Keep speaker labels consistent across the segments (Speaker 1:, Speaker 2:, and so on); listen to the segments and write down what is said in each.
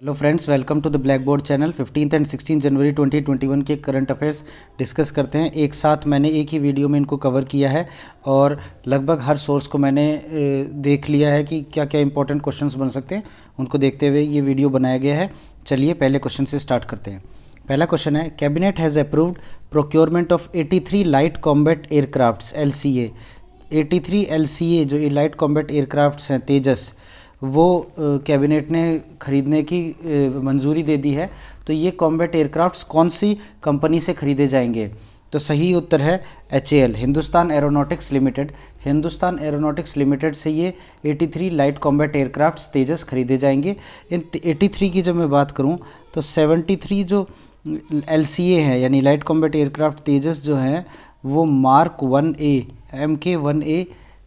Speaker 1: Hello friends, welcome to the blackboard channel. 15 and 16 जनवरी 2021 के current affairs discuss करते हैं। एक साथ मैंने एक ही वीडियो में इनको कवर किया है और लगभग हर सोर्स को मैंने देख लिया है कि क्या क्या इंपॉर्टेंट क्वेश्चंस बन सकते हैं। उनको देखते हुए ये वीडियो बनाया गया है। चलिए पहले क्वेश्चन से स्टार्ट करते हैं। पहला क्वेश्चन है, cabinet has approved procurement of 83 light combat aircrafts LCA। 83 LCA जो लाइट कॉम्बैट एयरक्राफ्ट्स हैं तेजस, वो कैबिनेट ने ख़रीदने की मंजूरी दे दी है। तो ये कॉम्बैट एयरक्राफ्ट्स कौन सी कंपनी से ख़रीदे जाएंगे? तो सही उत्तर है HAL, Hindustan aeronautics limited. Hindustan aeronautics limited से ये 83 लाइट कॉम्बैट एयरक्राफ्ट्स तेजस खरीदे जाएंगे। इन 83 की जब मैं बात करूं तो 73 जो LCA हैं यानी लाइट कॉम्बैट एयरक्राफ्ट तेजस जो हैं वो मार्क 1A MK1A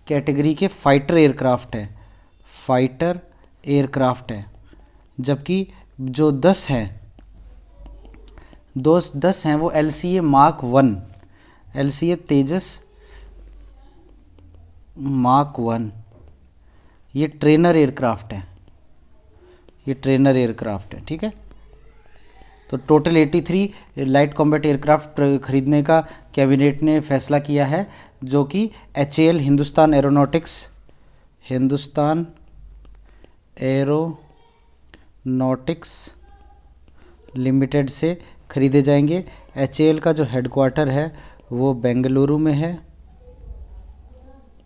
Speaker 1: कैटेगरी के फाइटर एयरक्राफ्ट है, फाइटर एयरक्राफ्ट है। जबकि जो 10 हैं वो LCA मार्क 1, LCA तेजस मार्क 1, ये ट्रेनर एयरक्राफ्ट है, ये ट्रेनर एयरक्राफ्ट है। ठीक है, तो टोटल 83 लाइट कॉम्बैट एयरक्राफ्ट खरीदने का कैबिनेट ने फैसला किया है, जो कि HAL हिंदुस्तान एरोनॉटिक्स लिमिटेड से खरीदे जाएंगे। HAL का जो हेडक्वार्टर है वो बेंगलुरु में है,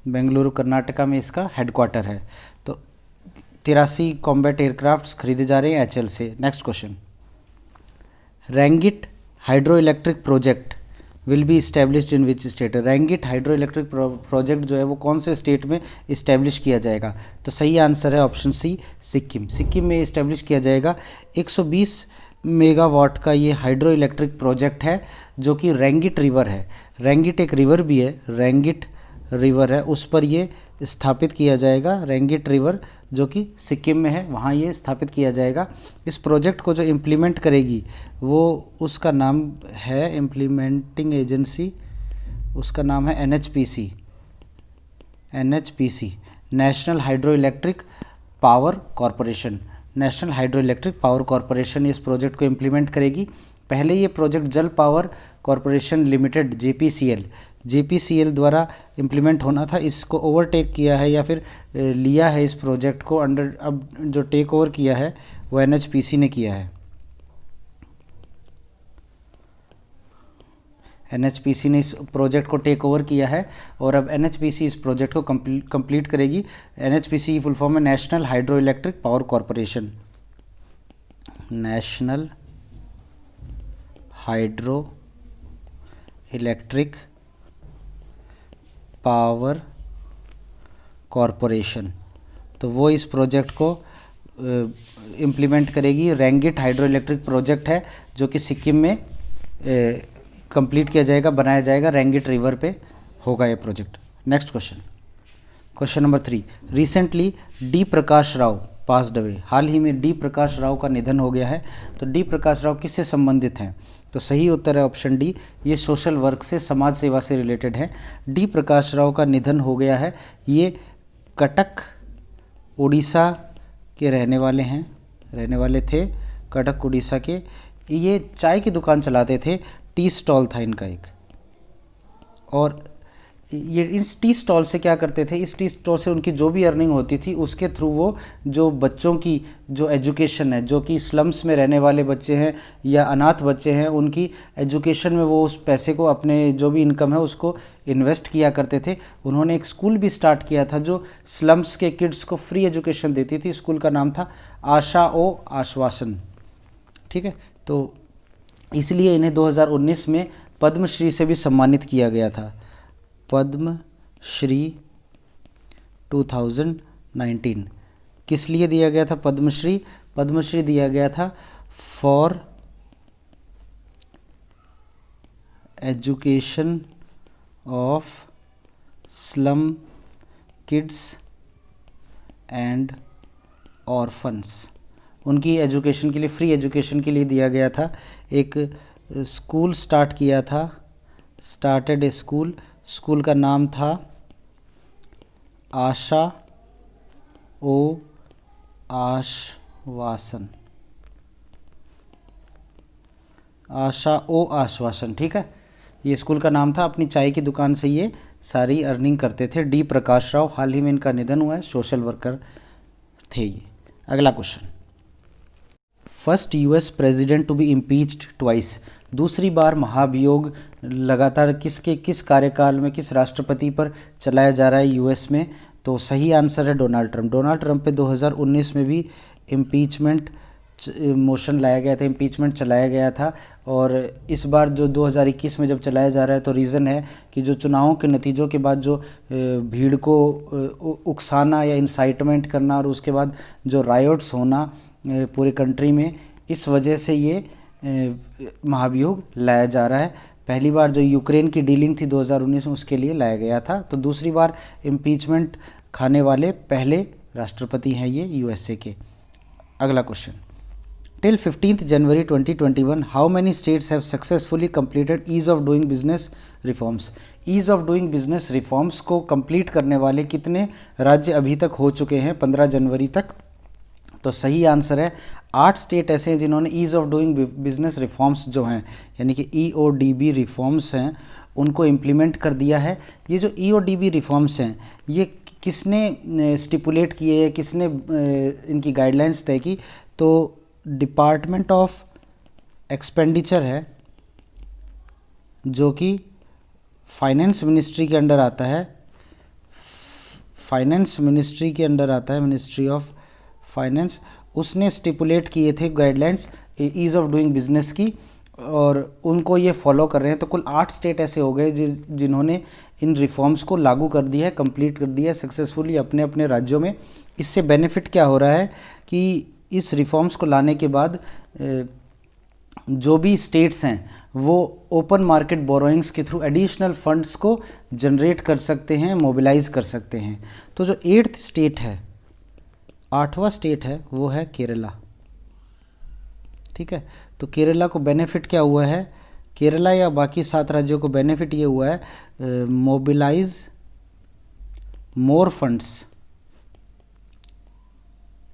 Speaker 1: बेंगलुरु कर्नाटका में इसका हेडक्वार्टर है। तो 83 कॉम्बैट एयरक्राफ्ट्स खरीदे जा रहे हैं HAL से। Next question, Rangit hydro electric project will be established in which state. Rangit hydro electric project जो है वो कौन से स्टेट में इस्टेब्लिश किया जाएगा? तो सही आंसर है ऑप्शन सी, सिक्किम। सिक्किम में इस्टेब्लिश किया जाएगा। 120 मेगावाट का ये हाइड्रो इलेक्ट्रिक प्रोजेक्ट है जो कि रैंगिट रिवर है, रैंगिट एक रिवर भी है, रैंगिट रिवर है, उस पर ये स्थापित किया जाएगा। रैंगिट रिवर जो कि सिक्किम में है, वहाँ ये स्थापित किया जाएगा। इस प्रोजेक्ट को जो इम्प्लीमेंट करेगी वो उसका नाम है, इम्प्लीमेंटिंग एजेंसी, उसका नाम है NHPC, national hydro electric power corporation. National hydro electric power corporation इस प्रोजेक्ट को इम्प्लीमेंट करेगी। पहले ये प्रोजेक्ट जल पावर कॉरपोरेशन लिमिटेड JPCL द्वारा इम्प्लीमेंट होना था। इसको ओवरटेक किया है या फिर लिया है इस प्रोजेक्ट को अंडर, अब जो टेक ओवर किया है वो NHPC ने किया है। NHPC ने इस प्रोजेक्ट को टेक ओवर किया है और अब NHPC इस प्रोजेक्ट को कंप्लीट करेगी। NHPC की फुल फॉर्म है national hydro electric power corporation, national hydro electric power corporation. तो वो इस प्रोजेक्ट को इम्प्लीमेंट करेगी। रैंगिट हाइड्रो इलेक्ट्रिक प्रोजेक्ट है जो कि सिक्किम में कंप्लीट किया जाएगा, बनाया जाएगा, रैंगिट रिवर पे होगा ये project. Next question, question number 3, recently D Prakash Rao passed away. हाल ही में डी प्रकाश राव का निधन हो गया है। तो डी प्रकाश राव किससे संबंधित हैं? तो सही उत्तर है ऑप्शन डी, ये सोशल वर्क से, समाज सेवा से रिलेटेड है। डी प्रकाश राव का निधन हो गया है। ये कटक उड़ीसा के रहने वाले थे, कटक उड़ीसा के। ये चाय की दुकान चलाते थे, टी स्टॉल था इनका एक। और ये इस टी स्टॉल से क्या करते थे, इस टी स्टॉल से उनकी जो भी अर्निंग होती थी उसके थ्रू वो जो बच्चों की जो एजुकेशन है, जो कि स्लम्स में रहने वाले बच्चे हैं या अनाथ बच्चे हैं, उनकी एजुकेशन में वो उस पैसे को, अपने जो भी इनकम है उसको इन्वेस्ट किया करते थे। उन्होंने एक स्कूल भी स्टार्ट किया था जो स्लम्स के किड्स को फ्री एजुकेशन देती थी। स्कूल का नाम था आशा ओ आश्वासन। ठीक है, तो इसलिए इन्हें 2019 में पद्मश्री से भी सम्मानित किया गया था। पद्मश्री 2019 किस लिए दिया गया था पद्मश्री? पद्मश्री दिया गया था for education of slum kids and orphans. उनकी एजुकेशन के लिए, फ्री एजुकेशन के लिए दिया गया था। एक स्कूल स्टार्ट किया था, स्टार्टेड ए स्कूल का नाम था आशा ओ आश्वासन। आशा ओ आश्वासन, ठीक है, ये स्कूल का नाम था। अपनी चाय की दुकान से ये सारी अर्निंग करते थे। डी प्रकाश राव, हाल ही में इनका निधन हुआ है, सोशल वर्कर थे ये। अगला question, first US president to be impeached twice, दूसरी बार महाभियोग लगातार किस कार्यकाल में, किस राष्ट्रपति पर चलाया जा रहा है यूएस में? तो सही आंसर है डोनाल्ड ट्रंप। डोनाल्ड ट्रंप पे 2019 में भी इम्पीचमेंट मोशन लाया गया था, इम्पीचमेंट चलाया गया था। और इस बार जो 2021 में जब चलाया जा रहा है, तो रीज़न है कि जो चुनावों के नतीजों के बाद जो भीड़ को उकसाना या इंसाइटमेंट करना और उसके बाद जो रायोट्स होना पूरे कंट्री में, इस वजह से ये महाभियोग लाया जा रहा है। पहली बार जो यूक्रेन की डीलिंग थी 2019 में, उसके लिए लाया गया था। तो दूसरी बार इम्पीचमेंट खाने वाले पहले राष्ट्रपति हैं ये यूएसए के। अगला question, till 15 January 2021 how many states have successfully completed ease of doing business reforms? Ease of doing business reforms को कंप्लीट करने वाले कितने राज्य अभी तक हो चुके हैं 15 जनवरी तक? तो सही आंसर है 8 स्टेट ऐसे हैं जिन्होंने ease of doing business reforms जो हैं, यानी कि EODB रिफॉर्म्स हैं, उनको इम्प्लीमेंट कर दिया है। ये जो EODB रिफॉर्म्स हैं, ये किसने स्टिपुलेट किए हैं, किसने इनकी गाइडलाइंस तय की? तो डिपार्टमेंट ऑफ एक्सपेंडिचर है, जो कि फाइनेंस मिनिस्ट्री के अंडर आता है। फाइनेंस मिनिस्ट्री के अंडर आता है, मिनिस्ट्री ऑफ फाइनेंस। उसने स्टिपुलेट किए थे guidelines ease of doing business की, और उनको ये फॉलो कर रहे हैं। तो कुल 8 स्टेट ऐसे हो गए जिन्होंने इन रिफॉर्म्स को लागू कर दिया है, कंप्लीट कर दिया है सक्सेसफुली अपने अपने राज्यों में। इससे बेनिफिट क्या हो रहा है कि इस रिफॉर्म्स को लाने के बाद जो भी स्टेट्स हैं वो ओपन मार्केट बोरोइंग्स के थ्रू एडिशनल फंड्स को जनरेट कर सकते हैं, मोबिलाइज कर सकते हैं। तो जो 8th स्टेट है, 8वां स्टेट है, वो है केरला, ठीक है। तो केरला को बेनिफिट क्या हुआ है? केरला या बाकी 7 राज्यों को बेनिफिट ये हुआ है, mobilise more funds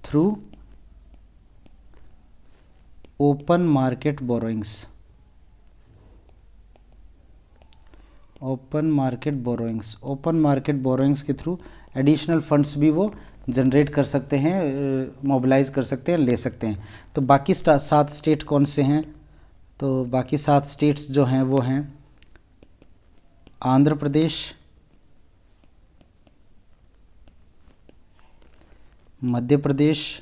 Speaker 1: through open market borrowings. Open market borrowings, open market borrowings के थ्रू एडिशनल फंड्स भी वो जनरेट कर सकते हैं, मोबिलाइज कर सकते हैं, ले सकते हैं। तो बाकी 7 स्टेट कौन से हैं? तो बाकी 7 स्टेट्स जो हैं वो हैं आंध्र प्रदेश, मध्य प्रदेश,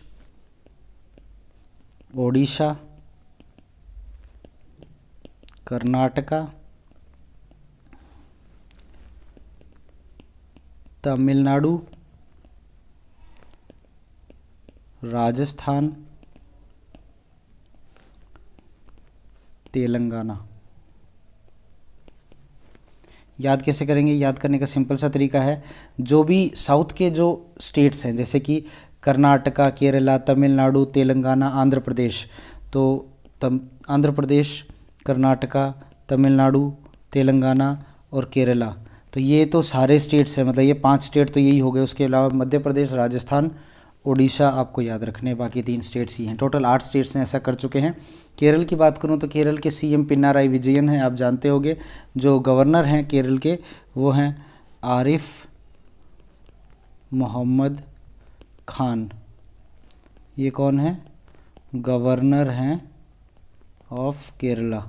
Speaker 1: ओडिशा, कर्नाटका, तमिलनाडु, राजस्थान, तेलंगाना। याद कैसे करेंगे? याद करने का सिंपल सा तरीका है, जो भी साउथ के जो स्टेट्स हैं, जैसे कि कर्नाटका, केरला, तमिलनाडु, तेलंगाना, आंध्र प्रदेश, तो आंध्र प्रदेश, कर्नाटका, तमिलनाडु, तेलंगाना और केरला, तो ये तो सारे स्टेट्स हैं, मतलब ये 5 स्टेट तो यही हो गए। उसके अलावा मध्य प्रदेश, राजस्थान, ओडिशा आपको याद रखने, बाकी 3 स्टेट्स ही हैं। टोटल 8 स्टेट्स ने ऐसा कर चुके हैं। केरल की बात करूं तो केरल के CM पिनाराई विजयन हैं, आप जानते होंगे। जो गवर्नर हैं केरल के वो हैं आरिफ मोहम्मद खान। ये कौन है? गवर्नर हैं ऑफ केरला,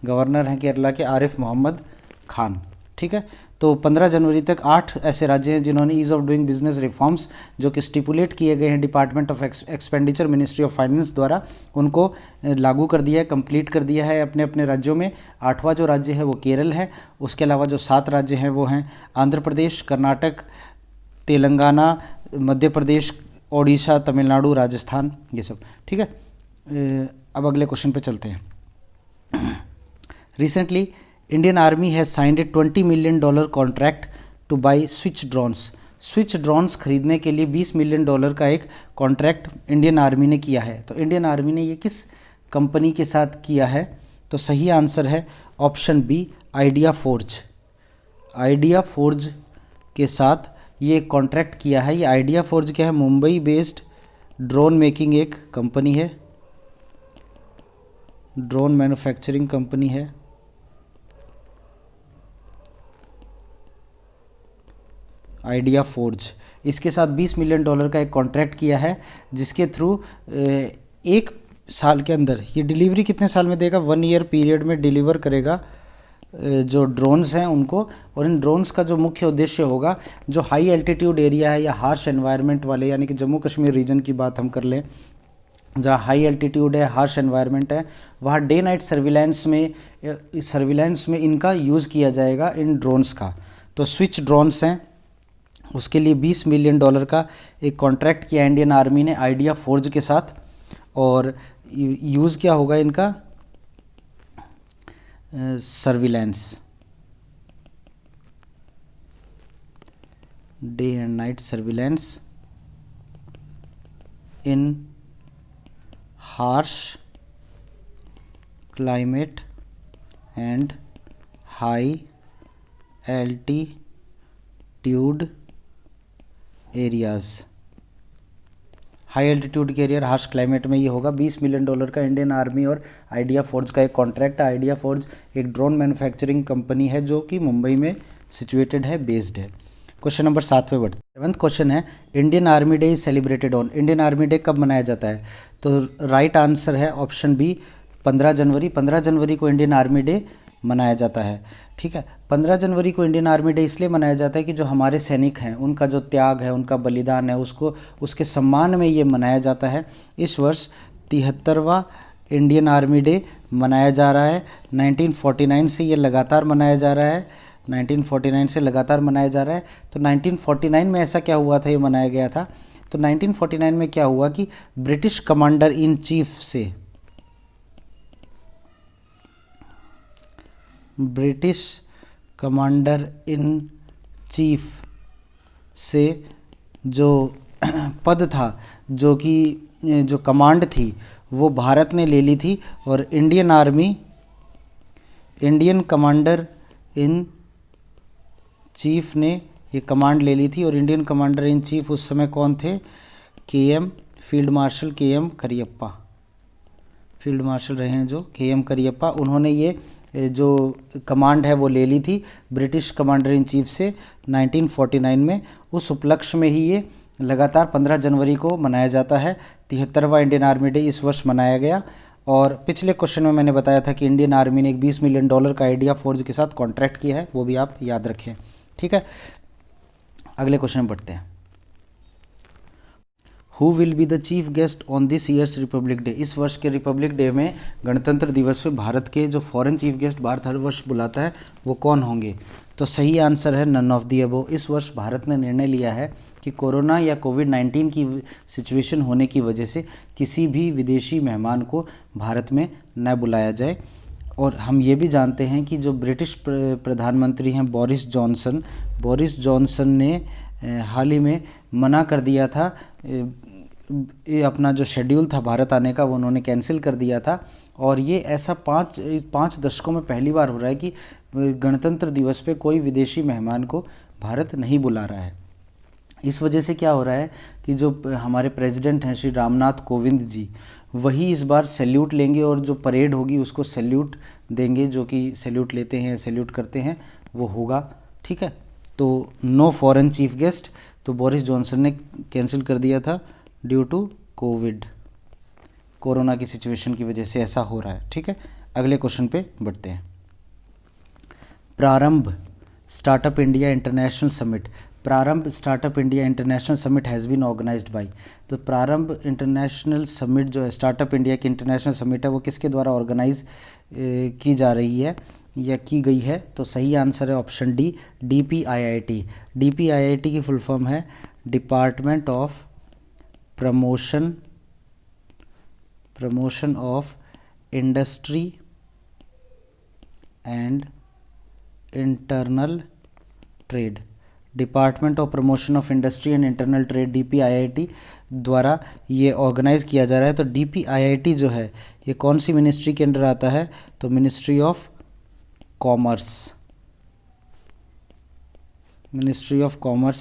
Speaker 1: गवर्नर हैं केरला के आरिफ मोहम्मद खान, ठीक है। तो 15 जनवरी तक 8 ऐसे राज्य हैं जिन्होंने ease of doing business reforms जो कि स्टिपुलेट किए गए हैं department of expenditure, ministry of finance द्वारा, उनको लागू कर दिया है, कंप्लीट कर दिया है अपने अपने राज्यों में। 8वां जो राज्य है वो केरल है। उसके अलावा जो 7 राज्य हैं वो हैं आंध्र प्रदेश, कर्नाटक, तेलंगाना, मध्य प्रदेश, ओडिशा, तमिलनाडु, राजस्थान, ये सब, ठीक है। अब अगले क्वेश्चन पे चलते हैं। Recently Indian army has signed A $20 million contract two by switch drones. Switch drones खरीदने के लिए $20 मिलियन का एक कॉन्ट्रैक्ट इंडियन आर्मी ने किया है। तो इंडियन आर्मी ने ये किस कंपनी के साथ किया है? तो सही आंसर है option B, idea forge. Idea forge के साथ ये कॉन्ट्रैक्ट किया है। ये आइडिया फोर्ज क्या है? मुंबई बेस्ड ड्रोन मेकिंग एक कंपनी है, ड्रोन मैन्युफैक्चरिंग कंपनी है आइडिया फोर्ज। इसके साथ $20 मिलियन का एक कॉन्ट्रैक्ट किया है, जिसके थ्रू 1 साल के अंदर ये डिलीवरी कितने साल में देगा, 1 ईयर पीरियड में डिलीवर करेगा जो ड्रोन्स हैं उनको। और इन ड्रोन्स का जो मुख्य उद्देश्य होगा, जो हाई एल्टीट्यूड एरिया है या हार्श एनवायरनमेंट वाले, यानी कि जम्मू कश्मीर रीजन की बात हम कर लें, जहाँ हाई एल्टीट्यूड है, हार्श एनवायरनमेंट है, वहाँ डे नाइट सर्विलांस में इनका यूज़ किया जाएगा इन ड्रोन्स का। तो स्विच ड्रोन्स हैं, उसके लिए $20 मिलियन का एक कॉन्ट्रैक्ट किया इंडियन आर्मी ने आइडिया फोर्ज के साथ। और यूज़ क्या होगा इनका, surveillance, day and night surveillance in harsh climate and high altitude areas. High altitude के एरिया, हार्श क्लाइमेट में ये होगा। $20 मिलियन का इंडियन आर्मी और आइडिया फोर्ज का एक कॉन्ट्रैक्ट है। आइडिया फोर्ज एक ड्रोन मैन्युफैक्चरिंग कंपनी है जो कि मुंबई में सिचुएटेड है, बेस्ड है। क्वेश्चन नंबर 7 पे बढ़ते हैं। 7th क्वेश्चन है, Indian army day is celebrated on. Indian army day कब मनाया जाता है? तो राइट आंसर है ऑप्शन बी, 15 जनवरी। 15 जनवरी को इंडियन आर्मी डे मनाया जाता है। ठीक है, 15 जनवरी को इंडियन आर्मी डे इसलिए मनाया जाता है कि जो हमारे सैनिक हैं उनका जो त्याग है, उनका बलिदान है, उसके सम्मान में ये मनाया जाता है। इस वर्ष 73वां इंडियन आर्मी डे मनाया जा रहा है। 1949 से ये लगातार मनाया जा रहा है। 1949 से लगातार मनाया जा रहा है। तो 1949 में ऐसा क्या हुआ था, ये मनाया गया था? तो 1949 में क्या हुआ कि ब्रिटिश कमांडर इन चीफ से जो पद था, जो कमांड थी, वो भारत ने ले ली थी। और इंडियन कमांडर इन चीफ ने ये कमांड ले ली थी। और इंडियन कमांडर इन चीफ उस समय कौन थे? Field marshal KM Cariappa, field marshal रहे हैं जो KM करियप्पा। उन्होंने ये जो कमांड है वो ले ली थी ब्रिटिश कमांडर इन चीफ से 1949 में। उस उपलक्ष्य में ही ये लगातार 15 जनवरी को मनाया जाता है। 73वां इंडियन आर्मी डे इस वर्ष मनाया गया। और पिछले क्वेश्चन में मैंने बताया था कि इंडियन आर्मी ने एक $20 मिलियन का आइडिया फोर्ज के साथ कॉन्ट्रैक्ट किया है, वो भी आप याद रखें। ठीक है, अगले क्वेश्चन में बढ़ते हैं। Who will be the chief guest on this years Republic day. इस वर्ष के रिपब्लिक डे में, गणतंत्र दिवस पे भारत के जो फॉरेन चीफ गेस्ट भारत हर वर्ष बुलाता है वो कौन होंगे? तो सही आंसर है नन ऑफ दी अबव। इस वर्ष भारत ने निर्णय लिया है कि कोरोना या कोविड-19 की सिचुएशन होने की वजह से किसी भी विदेशी मेहमान को भारत में न बुलाया जाए। और हम ये भी जानते हैं कि जो ब्रिटिश प्रधानमंत्री हैं बोरिस जॉनसन ने हाल ही में मना कर दिया था, ये अपना जो शेड्यूल था भारत आने का वो उन्होंने कैंसिल कर दिया था। और ये ऐसा पाँच दशकों में पहली बार हो रहा है कि गणतंत्र दिवस पे कोई विदेशी मेहमान को भारत नहीं बुला रहा है। इस वजह से क्या हो रहा है कि जो हमारे प्रेसिडेंट हैं श्री रामनाथ कोविंद जी, वही इस बार सैल्यूट लेंगे और जो परेड होगी उसको सैल्यूट देंगे, जो कि सैल्यूट लेते हैं, सैल्यूट करते हैं, वो होगा। ठीक है, तो नो फॉरेन चीफ गेस्ट, तो बोरिस जॉनसन ने कैंसिल कर दिया था ड्यू टू कोरोना की सिचुएशन की वजह से ऐसा हो रहा है। ठीक है, अगले क्वेश्चन पे बढ़ते हैं। Prarambh startup India international summit. Prarambh startup India international summit has been organised by. तो प्रारंभ इंटरनेशनल समिट जो है, स्टार्टअप इंडिया की इंटरनेशनल समिट है, वो किसके द्वारा ऑर्गेनाइज की जा रही है या की गई है? तो सही आंसर है ऑप्शन डी, DPIIT। DPIIT की फुल फॉर्म है department of promotion of industry and internal trade. Department of promotion of industry and internal trade, DPIIT द्वारा ये ऑर्गेनाइज किया जा रहा है। तो DPIIT जो है ये कौन सी मिनिस्ट्री के अंडर आता है? तो ministry of commerce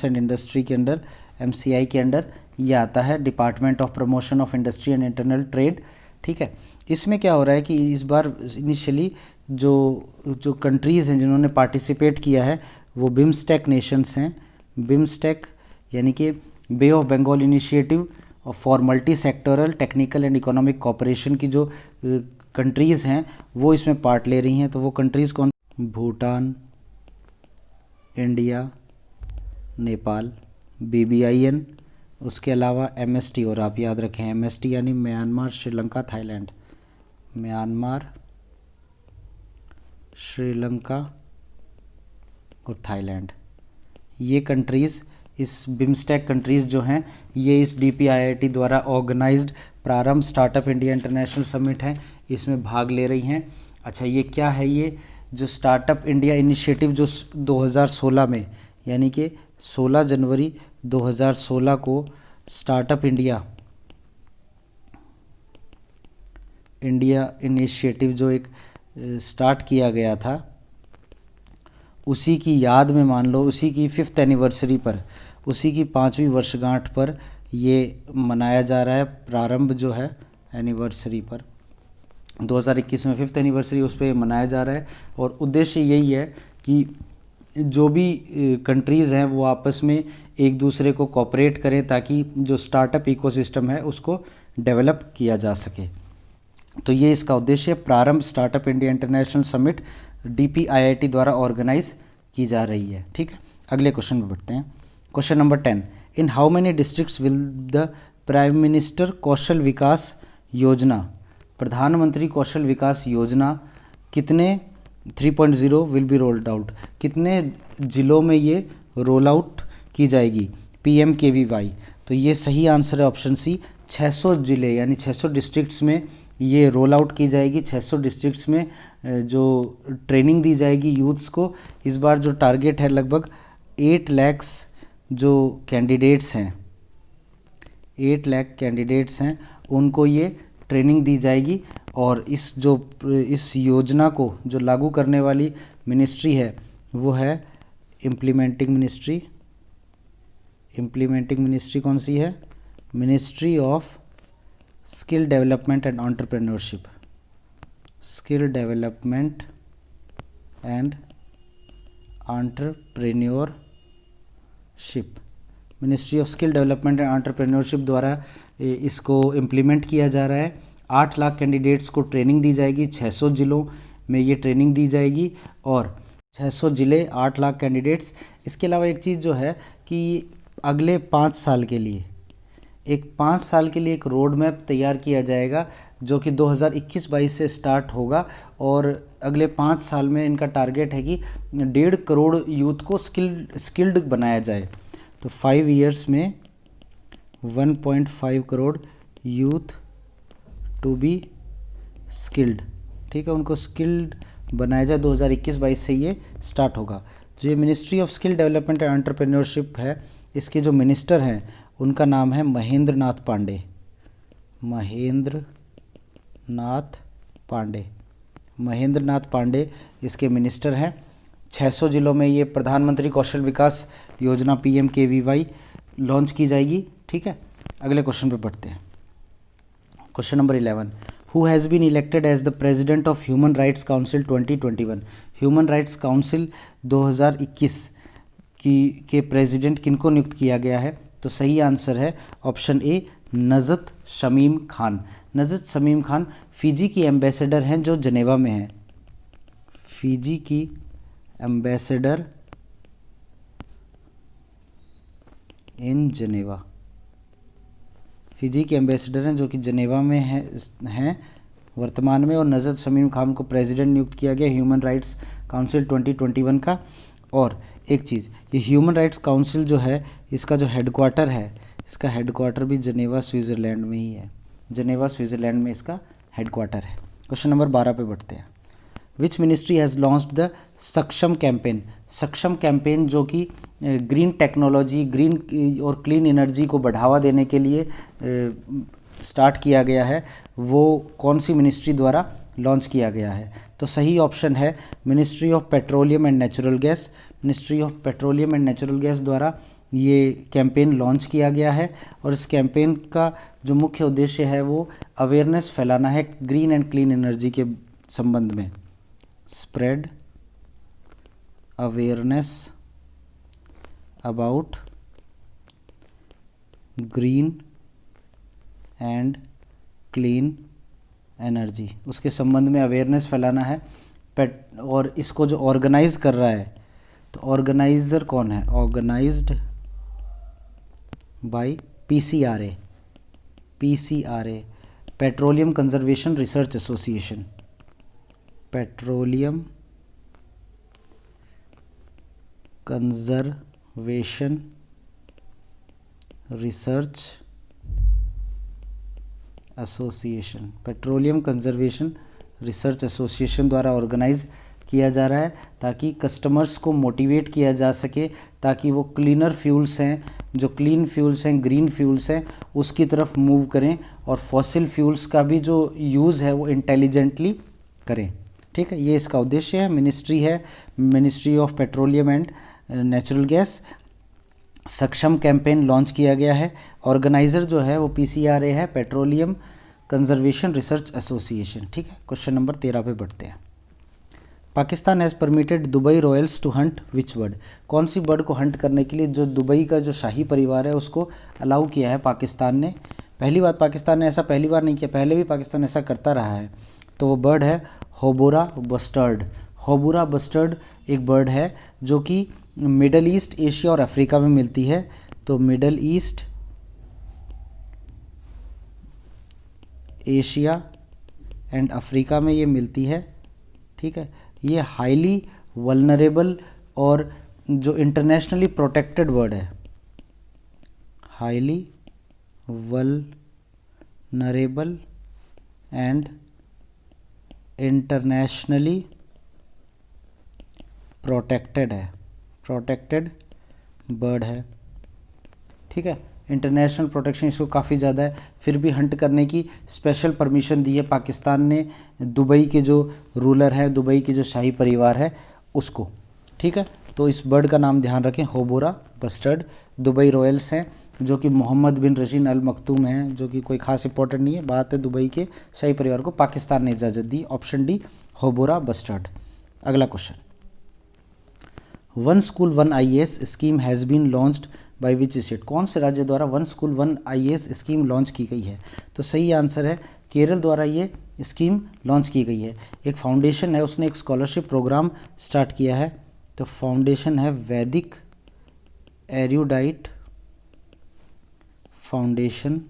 Speaker 1: and industry के अंडर, MCI के अंडर ये आता है, department of promotion of industry and internal trade. ठीक है। इसमें क्या हो रहा है कि इस बार इनिशियली जो कंट्रीज़ हैं जिन्होंने पार्टिसिपेट किया है वो बिम्स्टेक नेशंस हैं। बिम्स्टेक यानी कि bay of Bengal initiative for multi sectoral technical and economic cooperation की जो कंट्रीज़ हैं वो इसमें पार्ट ले रही हैं। तो वो कंट्रीज़ कौन? भूटान, इंडिया, नेपाल, BBIN, उसके अलावा MST, और आप याद रखें MST यानी Myanmar, Sri Lanka, Thailand. Myanmar, Sri Lanka और थाईलैंड, ये कंट्रीज़, इस बिम्स्टेक कंट्रीज़ जो हैं ये इस DPIIT द्वारा ऑर्गेनाइज्ड प्रारंभ स्टार्टअप इंडिया इंटरनेशनल समिट है, इसमें भाग ले रही हैं। अच्छा, ये क्या है? ये जो स्टार्टअप इंडिया इनिशिएटिव जो 2016 में यानी कि 16 जनवरी 2016 को स्टार्टअप इंडिया इनिशिएटिव जो एक स्टार्ट किया गया था, उसी की याद में, मान लो उसी की 5th एनिवर्सरी पर, उसी की 5वीं वर्षगांठ पर ये मनाया जा रहा है। प्रारंभ जो है एनिवर्सरी पर 2021 में 5th एनिवर्सरी उस पर मनाया जा रहा है। और उद्देश्य यही है कि जो भी कंट्रीज़ हैं वो आपस में एक दूसरे को कोऑपरेट करें ताकि जो स्टार्टअप इकोसिस्टम है उसको डेवलप किया जा सके। तो ये इसका उद्देश्य है। प्रारंभ startup India international summit DPIIT द्वारा ऑर्गेनाइज की जा रही है। ठीक है, अगले क्वेश्चन में बढ़ते हैं। Question number 10, in how many districts will the prime minister Kaushal Vikas Yojana, Pradhanmantri कौशल विकास योजना कितने 3.0 विल बी रोल्ड आउट, कितने ज़िलों में ये रोल आउट की जाएगी? PMKVY। तो ये सही आंसर है ऑप्शन सी, 600 ज़िले यानी 600 डिस्ट्रिक्ट्स में ये रोल आउट की जाएगी। 600 डिस्ट्रिक्ट्स में जो ट्रेनिंग दी जाएगी यूथ्स को। इस बार जो टारगेट है लगभग 8 लाख जो कैंडिडेट्स हैं, 8 लाख कैंडिडेट्स हैं, उनको ये ट्रेनिंग दी जाएगी। और इस योजना को जो लागू करने वाली मिनिस्ट्री है वो है इम्प्लीमेंटिंग मिनिस्ट्री। इम्प्लीमेंटिंग मिनिस्ट्री कौन सी है? Ministry of skill development and entrepreneurship. Skill development and entrepreneurship, ministry of skill development and entrepreneurship द्वारा इसको इम्प्लीमेंट किया जा रहा है। 8 लाख कैंडिडेट्स को ट्रेनिंग दी जाएगी। 600 ज़िलों में ये ट्रेनिंग दी जाएगी और 600 ज़िले, 8 लाख कैंडिडेट्स। इसके अलावा एक चीज़ जो है कि अगले 5 साल के लिए एक रोड मैप तैयार किया जाएगा जो कि 2021-22 से स्टार्ट होगा और अगले 5 साल में इनका टारगेट है कि 1.5 करोड़ यूथ को स्किल्ड बनाया जाए। तो 5 इयर्स में 1.5 crore youth to be skilled, ठीक है, उनको स्किल्ड बनाया जाए। 2021-22 से ये स्टार्ट होगा। जो ये ministry of skill development and entrepreneurship है, इसके जो मिनिस्टर हैं उनका नाम है महेंद्र नाथ पांडे। महेंद्र नाथ पांडे इसके मिनिस्टर हैं। 600 ज़िलों में ये प्रधानमंत्री कौशल विकास योजना PMKVY लॉन्च की जाएगी। ठीक है, अगले क्वेश्चन पे बढ़ते हैं। Question number 11, who has been elected as the president of human rights council 2021। Human rights council 2021 के प्रेसिडेंट किनको नियुक्त किया गया है? तो सही आंसर है option A, Nazhat Shameem Khan. Nazhat Shameem Khan Fiji की एम्बेसडर हैं जो जनेवा में हैं। फ़िजी की एम्बेसडर इन जनेवा, फ़िजी के एम्बेसडर हैं जो कि जनेवा में हैं वर्तमान में। और नज़त शमीम खान को प्रेसिडेंट नियुक्त किया गया ह्यूमन राइट्स काउंसिल 2021 का। और एक चीज़, ये ह्यूमन राइट्स काउंसिल जो है इसका जो हेडक्वार्टर है, इसका हेडक्वार्टर भी जनेवा स्विट्ज़रलैंड में ही है। जनेवा स्विट्ज़रलैंड में इसका हेडक्वार्टर है। क्वेश्चन नंबर 12 पे बढ़ते हैं। Which ministry has launched the सक्षम कैंपेन। सक्षम कैंपेन जो कि ग्रीन टेक्नोलॉजी, ग्रीन और क्लीन एनर्जी को बढ़ावा देने के लिए स्टार्ट किया गया है, वो कौन सी मिनिस्ट्री द्वारा लॉन्च किया गया है? तो सही ऑप्शन है ministry of petroleum and natural gas. Ministry of petroleum and natural gas द्वारा ये कैंपेन लॉन्च किया गया है और इस कैंपेन का जो मुख्य उद्देश्य है वो अवेयरनेस फैलाना है ग्रीन एंड क्लीन एनर्जी के संबंध में। Spread awareness about green and clean energy, उसके संबंध में अवेयरनेस फैलाना है। और इसको जो ऑर्गेनाइज कर रहा है, तो ऑर्गेनाइजर कौन है? Organised by PCRA, petroleum conservation research association, petroleum conservation research association, petroleum conservation research association द्वारा ऑर्गेनाइज किया जा रहा है ताकि कस्टमर्स को मोटिवेट किया जा सके, ताकि वो क्लीनर फ्यूल्स हैं, जो क्लीन फ्यूल्स हैं, ग्रीन फ्यूल्स हैं, उसकी तरफ मूव करें और फॉसिल फ्यूल्स का भी जो यूज़ है वो इंटेलिजेंटली करें। ठीक है, ये इसका उद्देश्य है। Ministry of petroleum and natural gas. सक्षम कैंपेन लॉन्च किया गया है। ऑर्गेनाइज़र जो है वो पीसीआरए है, पेट्रोलियम कंजर्वेशन रिसर्च एसोसिएशन। ठीक है, क्वेश्चन नंबर 13 पे बढ़ते हैं। Pakistan has permitted Dubai royals to hunt which bird, कौन सी बर्ड को हंट करने के लिए जो दुबई का जो शाही परिवार है उसको अलाउ किया है पाकिस्तान ने। पहली बात, पाकिस्तान ने ऐसा पहली बार नहीं किया, पहले भी पाकिस्तान ऐसा करता रहा है। तो वो बर्ड है होबोरा बस्टर्ड। होबोरा बस्टर्ड एक बर्ड है जो कि मिडल ईस्ट, एशिया और अफ्रीका में मिलती है। तो middle east, Asia and Africa में ये मिलती है। ठीक है, ये हाईली वल्नरेबल और जो इंटरनेशनली प्रोटेक्टेड बर्ड है, highly vulnerable and internationally protected है, प्रोटेक्टेड बर्ड है। ठीक है, इंटरनेशनल प्रोटेक्शन इसको काफ़ी ज़्यादा है, फिर भी हंट करने की स्पेशल परमिशन दी है पाकिस्तान ने दुबई के जो रूलर हैं, दुबई के जो शाही परिवार है उसको। ठीक है, तो इस बर्ड का नाम ध्यान रखें, होबोरा बस्टर्ड। दुबई रॉयल्स हैं जो कि मोहम्मद बिन रशीद अल मखतूम हैं, जो कि कोई खास इंपॉर्टेंट नहीं है, बात है दुबई के शाही परिवार को पाकिस्तान ने इजाज़त दी। Option D, houbara bustard. अगला question, one school one IAS scheme has been launched by which state, कौन से राज्य द्वारा one school one IAS scheme launch की गई है? तो सही आंसर है केरल द्वारा ये स्कीम लॉन्च की गई है। एक फाउंडेशन है, उसने एक स्कॉलरशिप प्रोग्राम स्टार्ट किया है। तो फाउंडेशन है वैदिक एरुडाइट फाउंडेशन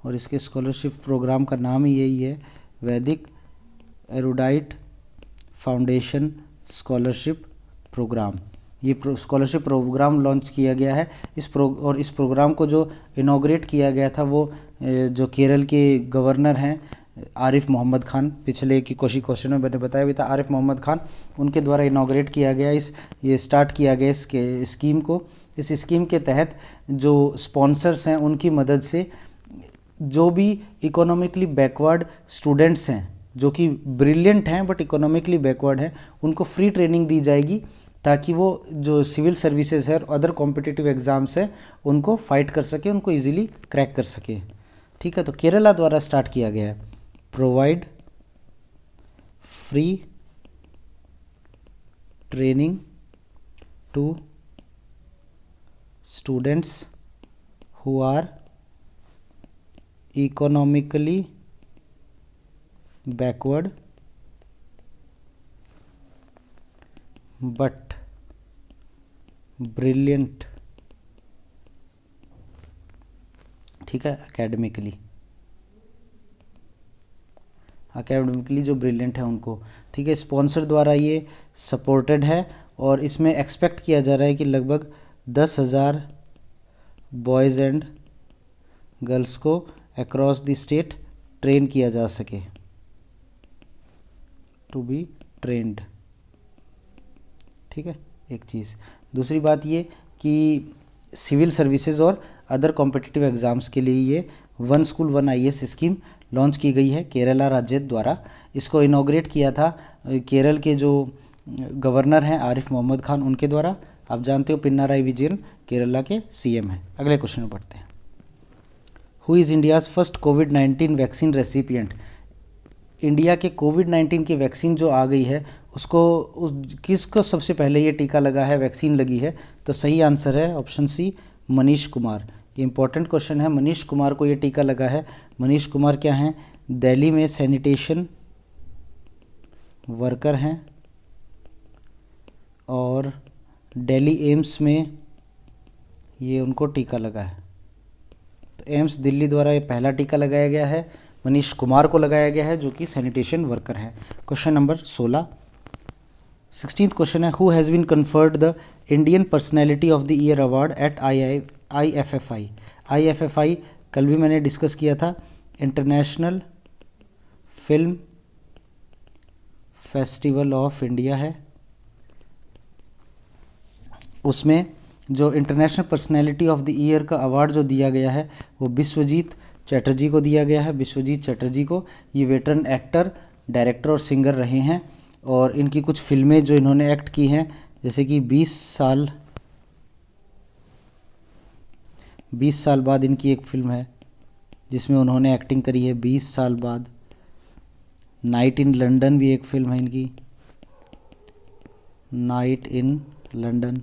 Speaker 1: और इसके स्कॉलरशिप प्रोग्राम का नाम ही यही है, वैदिक एरुडाइट फाउंडेशन स्कॉलरशिप प्रोग्राम। ये स्कॉलरशिप प्रोग्राम लॉन्च किया गया है। इस प्रोग्राम को जो इनॉग्रेट किया गया था वो जो केरल के गवर्नर हैं आरिफ मोहम्मद खान, पिछले की क्वेश्चन में मैंने बताया भी था, आरिफ मोहम्मद खान, उनके द्वारा इनॉग्रेट किया गया ये स्टार्ट किया गया इसके स्कीम को। इस स्कीम के तहत जो स्पॉन्सर्स हैं उनकी मदद से जो भी इकोनॉमिकली बैकवर्ड स्टूडेंट्स हैं, जो कि ब्रिलियंट हैं बट इकोनॉमिकली बैकवर्ड हैं, उनको फ्री ट्रेनिंग दी जाएगी ताकि वो जो सिविल सर्विसेज है और अदर कॉम्पिटिटिव एग्ज़ाम्स है उनको फाइट कर सके, उनको इजीली क्रैक कर सके। ठीक है, तो केरला द्वारा स्टार्ट किया गया है। Provide free training to students who are economically backward but brilliant. ठीक है, एकेडमिकली जो ब्रिलियंट है उनको। ठीक है, स्पॉन्सर द्वारा ये सपोर्टेड है और इसमें एक्सपेक्ट किया जा रहा है कि लगभग 10,000 बॉयज़ एंड गर्ल्स को अक्रॉस द स्टेट ट्रेन किया जा सके, टू बी ट्रेंड। ठीक है, एक चीज़। दूसरी बात ये कि सिविल सर्विसेज और अदर कॉम्पिटिटिव एग्ज़ाम्स के लिए ये one school one IAS scheme launch की गई है केरला राज्य द्वारा। इसको इनॉग्रेट किया था केरल के जो गवर्नर हैं आरिफ मोहम्मद खान, उनके द्वारा। आप जानते हो पिनाराई विजयन केरला के सीएम हैं। अगले क्वेश्चन में पढ़ते हैं। Who is India's first covid vaccine recipient. India के कोविड-19 की वैक्सीन जो आ गई है किसको सबसे पहले ये टीका लगा है, वैक्सीन लगी है? तो सही आंसर है ऑप्शन सी, मनीष कुमार। ये इंपॉर्टेंट क्वेश्चन है, मनीष कुमार को ये टीका लगा है। मनीष कुमार क्या हैं? दिल्ली में सैनिटेशन वर्कर हैं और दिल्ली एम्स में ये उनको टीका लगा है। तो एम्स दिल्ली द्वारा ये पहला टीका लगाया गया है, मनीष कुमार को लगाया गया है जो कि सैनिटेशन वर्कर हैं। क्वेश्चन नंबर 16th क्वेश्चन है, who has been conferred the Indian personality of the year award at IFFI। IFFI कल भी मैंने डिस्कस किया था, international film festival of India है। उसमें जो international personality of the year का अवार्ड जो दिया गया है वो बिस्वजीत चटर्जी को दिया गया है। बिस्वजीत चटर्जी को, ये वेटरन एक्टर, डायरेक्टर और सिंगर रहे हैं और इनकी कुछ फिल्में जो इन्होंने एक्ट की हैं, जैसे कि 20 साल बाद इनकी एक फिल्म है जिसमें उन्होंने एक्टिंग करी है 20 साल बाद। नाइट इन लंदन भी एक फिल्म है इनकी, नाइट इन लंदन।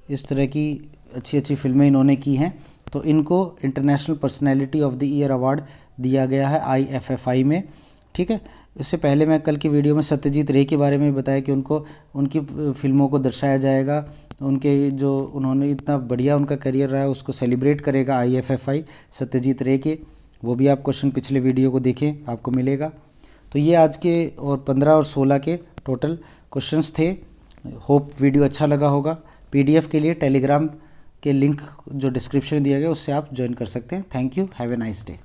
Speaker 1: इस तरह की अच्छी अच्छी फिल्में इन्होंने की हैं, तो इनको international personality of the year award दिया गया है IFFI में। ठीक है, इससे पहले मैं कल की वीडियो में सत्यजीत रे के बारे में बताया कि उनकी फिल्मों को दर्शाया जाएगा, उनके जो उन्होंने इतना बढ़िया उनका करियर रहा है उसको सेलिब्रेट करेगा IFFI सत्यजीत रे के। वो भी आप क्वेश्चन पिछले वीडियो को देखें, आपको मिलेगा। तो ये आज के और 15 और 16 के टोटल क्वेश्चंस थे। होप वीडियो अच्छा लगा होगा। PDF के लिए टेलीग्राम के लिंक जो डिस्क्रिप्शन में दिया गया उससे आप ज्वाइन कर सकते हैं। Thank you, have a nice day.